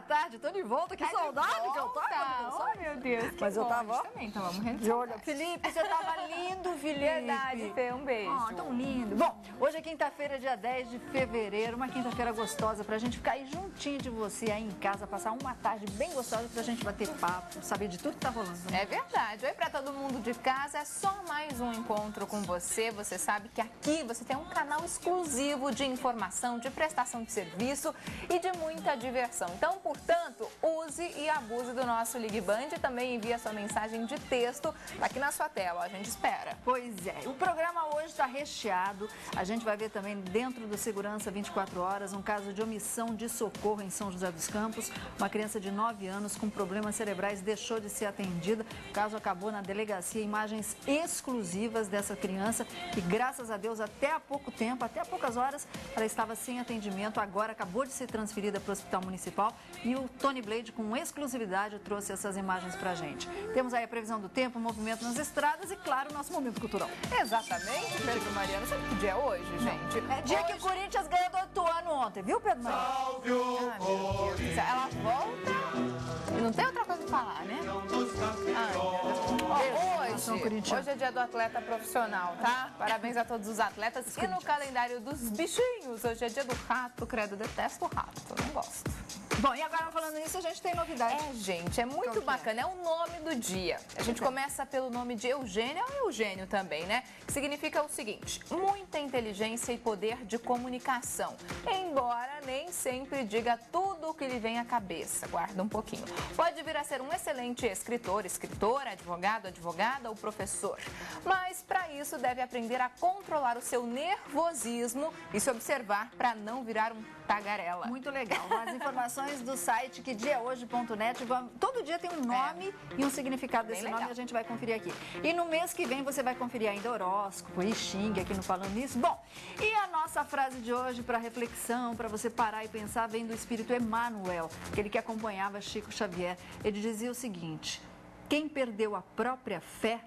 tarde, tô de volta, que saudade que eu tava. Oh, meu Deus, que mas eu tava também, tava morrendo de olho. Felipe, você tava lindo, Felipe. Verdade, Fê, um beijo. Oh, tão lindo. Bom, hoje é quinta-feira, dia 10 de fevereiro, uma quinta-feira gostosa pra gente ficar aí juntinho de você aí em casa, passar uma tarde bem gostosa pra gente bater papo, saber de tudo que tá rolando. Né? É verdade. Oi pra todo mundo de casa, é só mais um encontro com você. Você sabe que aqui você tem um canal exclusivo de informação, de prestação de serviço e de muita diversão. Então, portanto, use e abuse do nosso Ligue Band e também envie a sua mensagem de texto aqui na sua tela. A gente espera. Pois é, o programa hoje está recheado. A gente vai ver também dentro do Segurança 24 Horas um caso de omissão de socorro em São José dos Campos. Uma criança de 9 anos com problemas cerebrais deixou de ser atendida. O caso acabou na delegacia. Imagens exclusivas dessa criança e, graças a Deus, até há pouco tempo, até há poucas horas, ela estava sem atendimento. Agora acabou de ser transferida para o Hospital Municipal e o Tony Blade, com exclusividade, trouxe essas imagens para a gente. Temos aí a previsão do tempo, o movimento nas estradas e, claro, o nosso momento cultural. Exatamente, Pedro Mariano. Sabe que dia é hoje, gente? É dia que o Corinthians ganhou do Ituano ontem, viu, Pedro Mariano? Salve o Ah, meu Deus. Ela volta e não tem outra coisa pra falar, né? Hoje é dia do atleta profissional, tá? Parabéns a todos os atletas. E no calendário dos bichinhos, hoje é dia do rato. Credo, detesto rato, não gosto. Bom, e agora falando nisso, a gente tem novidade. É, gente, é muito bacana. É o nome do dia. A gente começa pelo nome de Eugênio, ou Eugênio também, né? Que significa o seguinte: muita inteligência e poder de comunicação. Embora nem sempre diga tudo o que lhe vem à cabeça. Guarda um pouquinho. Pode vir a ser um excelente escritor, escritora, advogado, advogada ou professor. Mas para isso deve aprender a controlar o seu nervosismo e se observar para não virar um tagarela. Muito legal. As informações do site quediahoje.net, todo dia tem um nome e um significado desse nome, a gente vai conferir aqui. E no mês que vem você vai conferir ainda horóscopo e xingue aqui no Falando Nisso. Bom, e a nossa frase de hoje para reflexão, para você parar e pensar, vem do espírito Emmanuel, aquele que acompanhava Chico Xavier. Ele dizia o seguinte: quem perdeu a própria fé,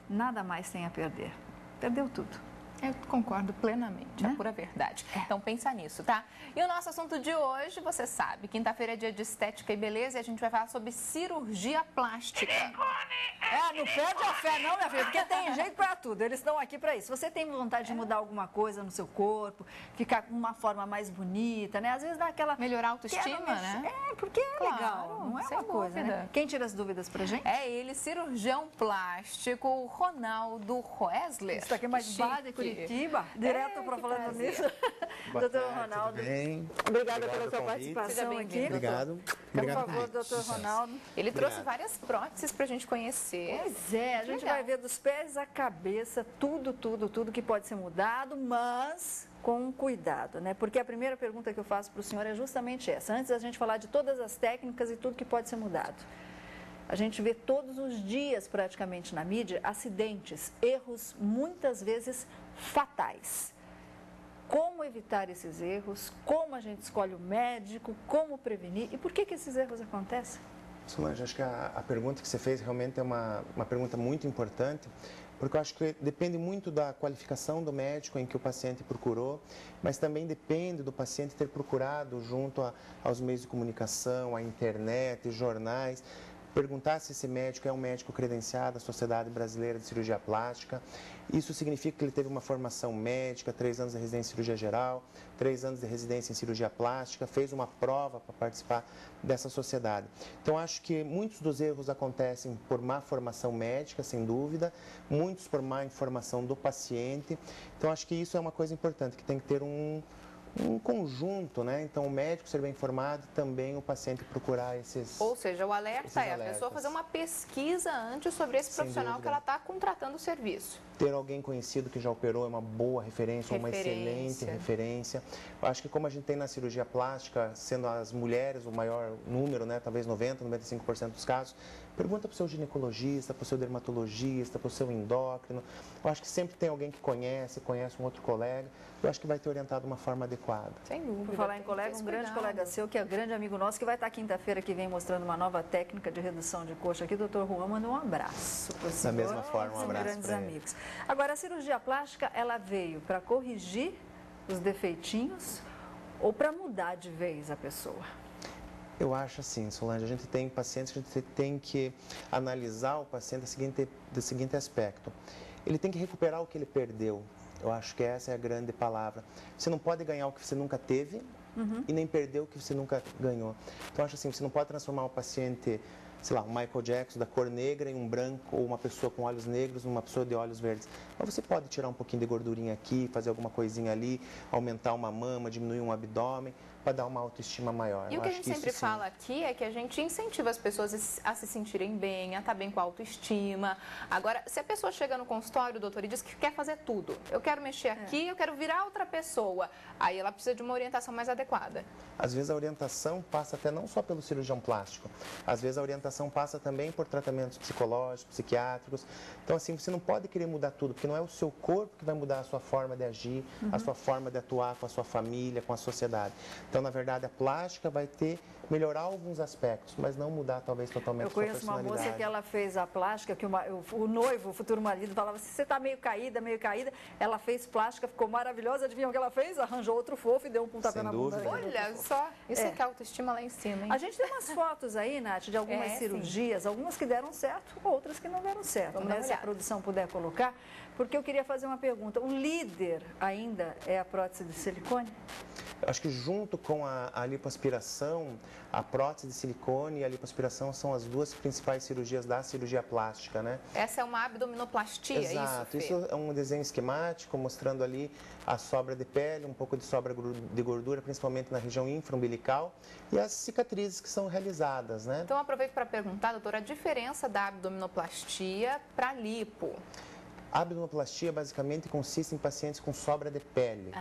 nada mais tem a perder. Perdeu tudo. Eu concordo plenamente, é a pura verdade. Então pensa nisso, tá? E o nosso assunto de hoje, você sabe, quinta-feira é dia de estética e beleza e a gente vai falar sobre cirurgia plástica. Não perde a fé não, minha filha, porque tem jeito pra tudo. Eles estão aqui pra isso. Você tem vontade de mudar alguma coisa no seu corpo, ficar com uma forma mais bonita, né? Às vezes dá aquela... Melhorar a autoestima, né? Porque é legal, não é uma coisa, né? Quem tira as dúvidas pra gente? É ele, cirurgião plástico, Ronaldo Roesler. Isso aqui é mais de Curitiba, direto para Falando Nisso. Doutor Ronaldo. Tudo bem? Obrigada pela sua participação aqui. Obrigado. Por favor, doutor Ronaldo. Ele trouxe várias próteses pra gente conhecer. Pois é, a gente vai ver dos pés à cabeça tudo que pode ser mudado, mas com cuidado, né? Porque a primeira pergunta que eu faço para o senhor é justamente essa. Antes da gente falar de todas as técnicas e tudo que pode ser mudado. A gente vê todos os dias, praticamente, na mídia, acidentes, erros, muitas vezes fatais. Como evitar esses erros? Como a gente escolhe o médico? Como prevenir? E por que esses erros acontecem? Solange, acho que a pergunta que você fez realmente é uma pergunta muito importante, porque eu acho que depende muito da qualificação do médico em que o paciente procurou, mas também depende do paciente ter procurado junto aos meios de comunicação, à internet, jornais, perguntar se esse médico é um médico credenciado da Sociedade Brasileira de Cirurgia Plástica. Isso significa que ele teve uma formação médica, 3 anos de residência em cirurgia geral, 3 anos de residência em cirurgia plástica, fez uma prova para participar dessa sociedade. Então, acho que muitos dos erros acontecem por má formação médica, sem dúvida, muitos por má informação do paciente. Então, acho que isso é uma coisa importante, que tem que ter um conjunto, né? Então, o médico ser bem informado, também o paciente procurar esses... Ou seja, o alerta é a pessoa fazer uma pesquisa antes sobre esse profissional que ela está contratando o serviço. Ter alguém conhecido que já operou é uma boa referência, uma excelente referência. Eu acho que como a gente tem na cirurgia plástica, sendo as mulheres o maior número, né? Talvez 90%, 95% dos casos, pergunta para o seu ginecologista, para o seu dermatologista, para o seu endócrino. Eu acho que sempre tem alguém que conhece um outro colega. Eu acho que vai ter orientado de uma forma adequada. Sem dúvida. Por falar em colega, um grande colega seu, que é grande amigo nosso, que vai estar quinta-feira que vem mostrando uma nova técnica de redução de coxa aqui. Doutor Juan, manda um abraço para o senhor. Da mesma forma, um abraço grandes amigos. Agora, a cirurgia plástica, ela veio para corrigir os defeitinhos ou para mudar de vez a pessoa? Eu acho assim, Solange, a gente tem pacientes que a gente tem que analisar o paciente do seguinte aspecto. Ele tem que recuperar o que ele perdeu. Eu acho que essa é a grande palavra. Você não pode ganhar o que você nunca teve e nem perder o que você nunca ganhou. Então, eu acho assim, você não pode transformar o paciente, sei lá, um Michael Jackson da cor negra em um branco, ou uma pessoa com olhos negros em uma pessoa de olhos verdes. Mas você pode tirar um pouquinho de gordurinha aqui, fazer alguma coisinha ali, aumentar uma mama, diminuir um abdômen, para dar uma autoestima maior. E o que a gente sempre fala aqui é que a gente incentiva as pessoas a se sentirem bem, a estar bem com a autoestima. Agora, se a pessoa chega no consultório, doutor, e diz que quer fazer tudo, eu quero mexer aqui, eu quero virar outra pessoa, aí ela precisa de uma orientação mais adequada. Às vezes a orientação passa até não só pelo cirurgião plástico, às vezes a orientação passa também por tratamentos psicológicos, psiquiátricos. Então, assim, você não pode querer mudar tudo, porque não é o seu corpo que vai mudar a sua forma de agir, a sua forma de atuar com a sua família, com a sociedade. Então, na verdade, a plástica vai melhorar alguns aspectos, mas não mudar talvez totalmente a sua personalidade. Eu conheço uma moça que ela fez a plástica, que o noivo, o futuro marido, falava assim, você está meio caída, ela fez plástica, ficou maravilhosa, adivinha o que ela fez? Arranjou outro fofo e deu um pontapé na bunda. Olha só, isso é que é autoestima lá em cima, hein? A gente tem umas fotos aí, Nath, de algumas cirurgias, algumas que deram certo, outras que não deram certo, né? Se a produção puder colocar, porque eu queria fazer uma pergunta. O líder ainda é a prótese de silicone? Eu acho que junto com a lipoaspiração, a prótese de silicone e a lipoaspiração são as duas principais cirurgias da cirurgia plástica, né? Essa é uma abdominoplastia, Exato. isso, Fê? Isso é um desenho esquemático mostrando ali a sobra de pele, um pouco de sobra de gordura, principalmente na região infraumbilical, e as cicatrizes que são realizadas, né? Então, aproveito para perguntar, doutora, a diferença da abdominoplastia para lipo. A abdominoplastia basicamente consiste em pacientes com sobra de pele.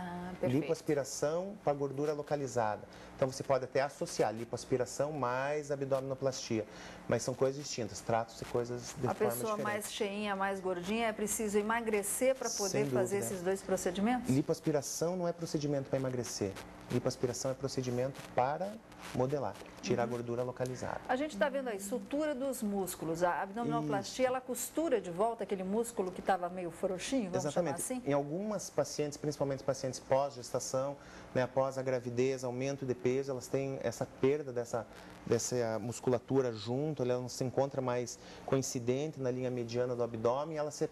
Lipoaspiração para gordura localizada. Então você pode até associar lipoaspiração mais abdominoplastia, mas são coisas distintas, tratam-se coisas de forma diferente. A pessoa mais cheinha, mais gordinha, é preciso emagrecer para poder fazer esses dois procedimentos? Lipoaspiração não é procedimento para emagrecer. Lipoaspiração é procedimento para modelar, tirar a gordura localizada. A gente está vendo aí, sutura dos músculos. A abdominoplastia, ela costura de volta aquele músculo que estava meio frouxinho, vamos chamar assim? Em algumas pacientes, principalmente pacientes pós-gestação, né, após a gravidez, aumento de peso, elas têm essa perda dessa musculatura junto, ela não se encontra mais coincidente na linha mediana do abdômen, ela se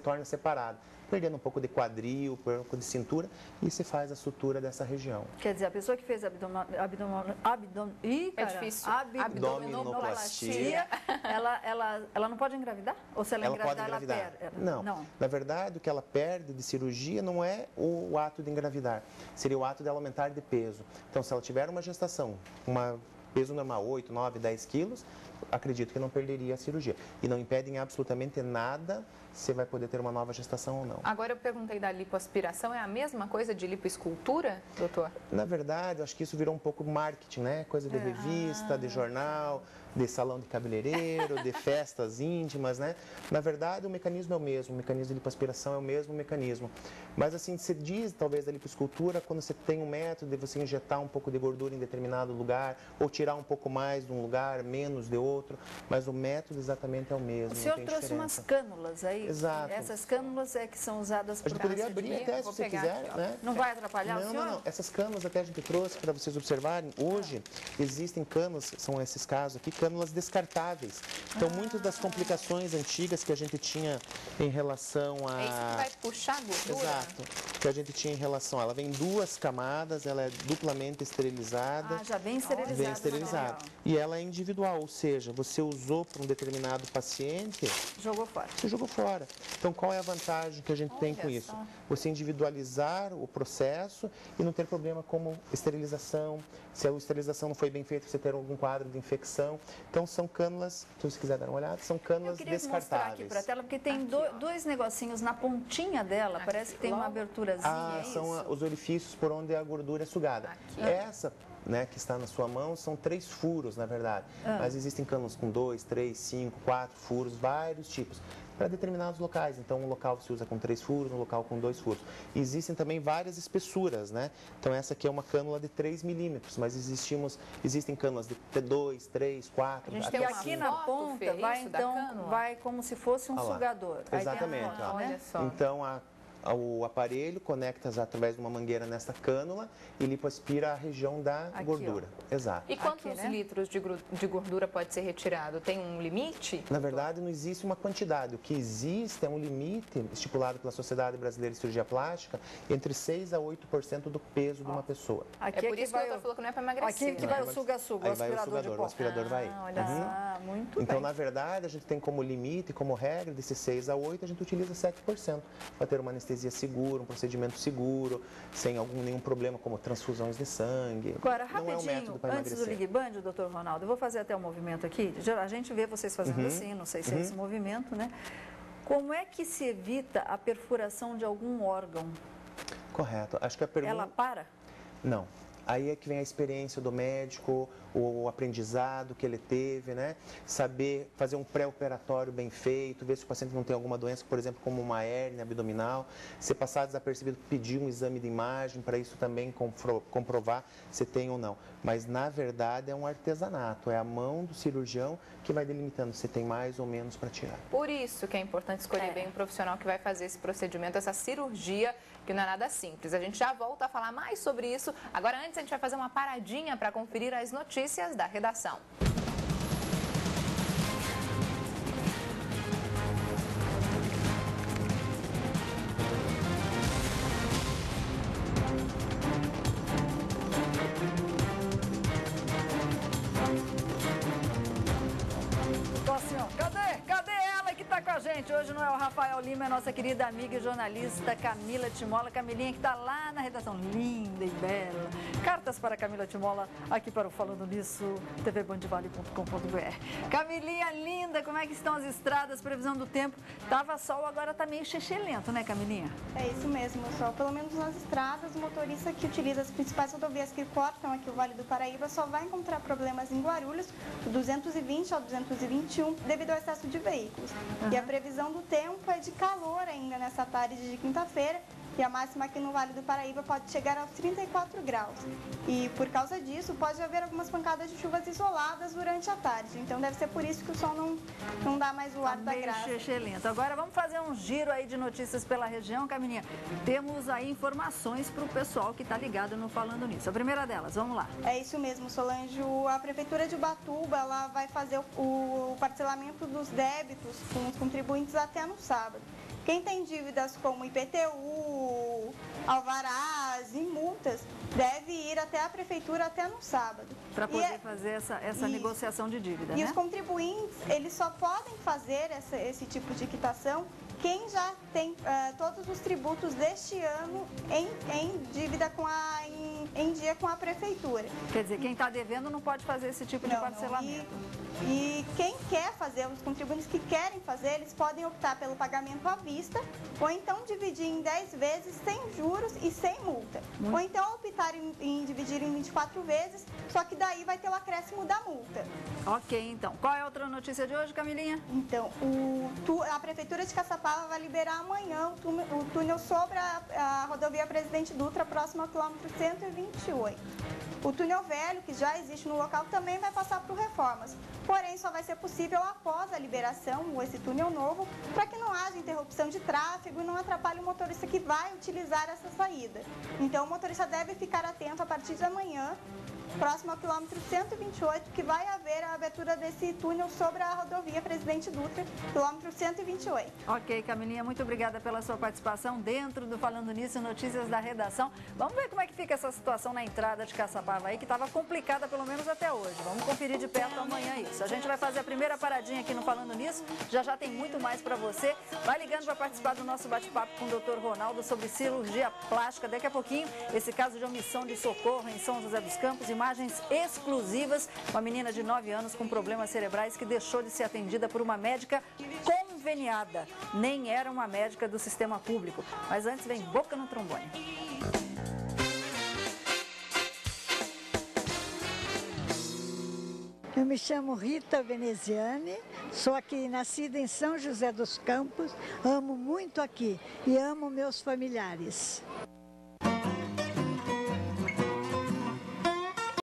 torna separada, perdendo um pouco de quadril, um pouco de cintura, e se faz a sutura dessa região. Quer dizer, a pessoa que fez abdominoplastia, ela não pode engravidar? Ou se ela engravidar, ela perde? Não. Na verdade, o que ela perde de cirurgia não é o ato de engravidar, seria o ato de ela aumentar de peso. Então, se ela tiver uma gestação, peso normal, 8, 9, 10 quilos, acredito que não perderia a cirurgia. E não impede em absolutamente nada se vai poder ter uma nova gestação ou não. Agora eu perguntei da lipoaspiração, é a mesma coisa de lipoescultura, doutor? Na verdade, eu acho que isso virou um pouco marketing, né? Coisa de revista, de jornal, de salão de cabeleireiro, de festas íntimas, né? Na verdade, o mecanismo é o mesmo, o mecanismo de lipoaspiração é o mesmo mecanismo. Mas assim, se diz talvez da lipoescultura quando você tem um método de você injetar um pouco de gordura em determinado lugar, ou tirar um pouco mais de um lugar, menos de outro, mas o método exatamente é o mesmo. O senhor trouxe umas cânulas aí? Exato. Essas cânulas é que são usadas para... A gente poderia abrir até, se você quiser, né? Não vai atrapalhar o senhor? Não. Essas cânulas até a gente trouxe para vocês observarem. Hoje existem cânulas, são esses casos aqui, cânulas descartáveis. Então, muitas das complicações antigas que a gente tinha em relação a... É isso que vai puxar a gordura? Exato. Que a gente tinha em relação a... Ela vem em 2 camadas, ela é duplamente esterilizada. Já vem esterilizada. Vem esterilizada. E ela é individual, ou seja, você usou para um determinado paciente... Jogou fora. Você jogou fora. Então, qual é a vantagem que a gente tem com isso? Você individualizar o processo e não ter problema como esterilização. Se a esterilização não foi bem feita, você ter algum quadro de infecção. Então, são cânulas, se você quiser dar uma olhada, são cânulas descartáveis. Eu queria mostrar aqui para a tela, porque tem dois negocinhos na pontinha dela, parece que tem uma aberturazinha. São os orifícios por onde a gordura é sugada. Essa... que está na sua mão, são 3 furos, na verdade. Mas existem cânulas com 2, 3, 5, 4 furos, vários tipos, para determinados locais. Então, um local se usa com 3 furos, um local com 2 furos. E existem também várias espessuras, né? Então, essa aqui é uma cânula de 3 milímetros, mas existem cânulas de 2, 3, 4... A gente tem aqui na ponta, vai como se fosse um sugador. Exatamente. Aí tem a foto, né? Então, o aparelho, conecta através de uma mangueira nesta cânula e lipoaspira a região da gordura. Exato. E quantos litros de gordura pode ser retirado? Tem um limite? Na verdade, não existe uma quantidade. O que existe é um limite estipulado pela Sociedade Brasileira de Cirurgia Plástica entre 6% a 8% do peso de uma pessoa. Aqui é por isso que o doutor falou que não é para emagrecer. Aqui que vai o suga-suga, o aspirador de pó. O aspirador vai. Olha só. Muito Então, bem. na verdade, a gente tem como limite, como regra, desses 6 a 8, a gente utiliza 7%, para ter uma anestesia segura, um procedimento seguro, sem nenhum problema como transfusões de sangue. Agora, não é um método rapidinho, para antes do emagrecer. Ligue Band, doutor Ronaldo, eu vou fazer até um movimento aqui. A gente vê vocês fazendo assim, não sei se é esse movimento, né? Como é que se evita a perfuração de algum órgão? Correto. Acho que a pergunta... Ela para? Não. Aí é que vem a experiência do médico, o aprendizado que ele teve, né? Saber fazer um pré-operatório bem feito, ver se o paciente não tem alguma doença, por exemplo, como uma hérnia abdominal. Se passar desapercebido, pedir um exame de imagem para isso também comprovar se tem ou não. Mas, na verdade, é um artesanato, é a mão do cirurgião que vai delimitando se tem mais ou menos para tirar. Por isso que é importante escolher bem o profissional que vai fazer esse procedimento, essa cirurgia, que não é nada simples. A gente já volta a falar mais sobre isso. Agora, antes, a gente vai fazer uma paradinha para conferir as notícias da redação. Tô assim, ó. Cadê ela que tá com a gente? Hoje não é o Rafael Lima, é a nossa querida amiga e jornalista Camila Timola. Camilinha que tá lá na redação, linda e bela. Cartas para Camila Timola, aqui para o Falando Nisso, tvbandvale.com.br. Camilinha linda, como é que estão as estradas, previsão do tempo? Tava sol, agora tá meio lento, né, Camilinha? É isso mesmo, Sol. Pelo menos nas estradas, o motorista que utiliza as principais rodovias que cortam aqui o Vale do Paraíba só vai encontrar problemas em Guarulhos, do 220 ao 221, devido ao excesso de veículos. E a previsão do tempo é de calor ainda nessa tarde de quinta-feira, e a máxima aqui no Vale do Paraíba pode chegar aos 34 graus. E por causa disso, pode haver algumas pancadas de chuvas isoladas durante a tarde. Então deve ser por isso que o sol não dá mais o ar da graça. Lento. Agora vamos fazer um giro aí de notícias pela região, Camilinha. Temos aí informações para o pessoal que está ligado no Falando Nisso. A primeira delas, vamos lá. É isso mesmo, Solange. A Prefeitura de Ubatuba ela vai fazer o parcelamento dos débitos com os contribuintes até no sábado. Quem tem dívidas como IPTU, alvarás e multas, deve ir até a Prefeitura até no sábado. Para poder fazer essa negociação de dívida, né? E os contribuintes, eles só podem fazer esse tipo de quitação quem já tem todos os tributos deste ano em dívida em dia com a Prefeitura. Quer dizer, quem está devendo não pode fazer esse tipo de parcelamento. E quem quer fazer, os contribuintes que querem fazer, eles podem optar pelo pagamento à vista ou então dividir em 10 vezes sem juros e sem multa. Ou então optar em dividir em 24 vezes, só que daí vai ter o acréscimo da multa. Ok, então. Qual é a outra notícia de hoje, Camilinha? Então, a Prefeitura de Caçapava vai liberar amanhã o túnel sobre a rodovia Presidente Dutra, próximo ao quilômetro 128. O túnel velho, que já existe no local, também vai passar por reformas. Porém, só vai ser possível após a liberação, esse túnel novo, para que não haja interrupção de tráfego e não atrapalhe o motorista que vai utilizar essa saída. Então, o motorista deve ficar atento a partir de amanhã, próximo ao quilômetro 128, que vai haver a abertura desse túnel sobre a rodovia Presidente Dutra, quilômetro 128. Ok, Camilinha, muito obrigada pela sua participação dentro do Falando Nisso, notícias da redação. Vamos ver como é que fica essa situação na entrada de Caçapava aí, que estava complicada pelo menos até hoje. Vamos conferir de perto amanhã isso. A gente vai fazer a primeira paradinha aqui no Falando Nisso, já tem muito mais para você. Vai ligando para participar do nosso bate-papo com o Dr. Ronaldo sobre cirurgia plástica. Daqui a pouquinho, esse caso de omissão de socorro em São José dos Campos, imagens exclusivas, uma menina de 9 anos com problemas cerebrais que deixou de ser atendida por uma médica conveniada. Nem era uma médica do sistema público. Mas antes vem Boca no Trombone. Eu me chamo Rita Veneziane, sou aqui nascida em São José dos Campos, amo muito aqui e amo meus familiares.